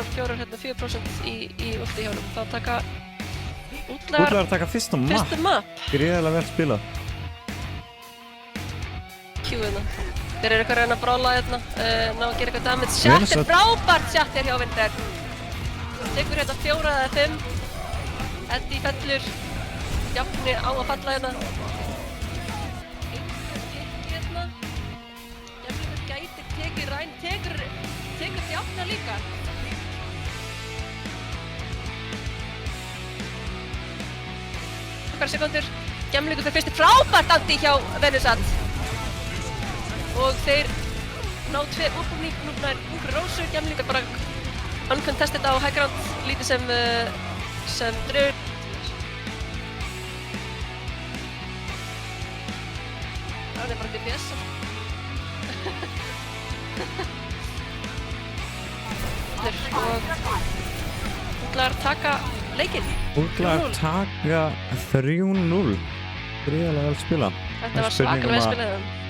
4% í ulti hjá honum. Þá taka Útlagar taka fyrsta map. Gríðarlega vel spilað. Q-ina. Þeir eru eitthvað að reyna að brála hérna, ná að gera eitthvað damage. Sjatt er frábært sjatt hjá Winder. Tekur hérna 4 eða 5. Eddie fellur. Jafni á að falla hérna. Hérna. Jafnir gæti tekið Ræn, tekur Jafna líka. Okkar sekundur. Gemlingur fyrir fyrsti frábært andi hjá Venusat. Og þeir ná 2 núna er ungur Rósu, Gemlingar bara uncontested á high ground, lítið sem draugur. Það er bara DPS. Og Útlagar taka leikinn. Útlagar taka 3-0. Gríðarlega vel spilað. Þetta var svakalega vel spilað.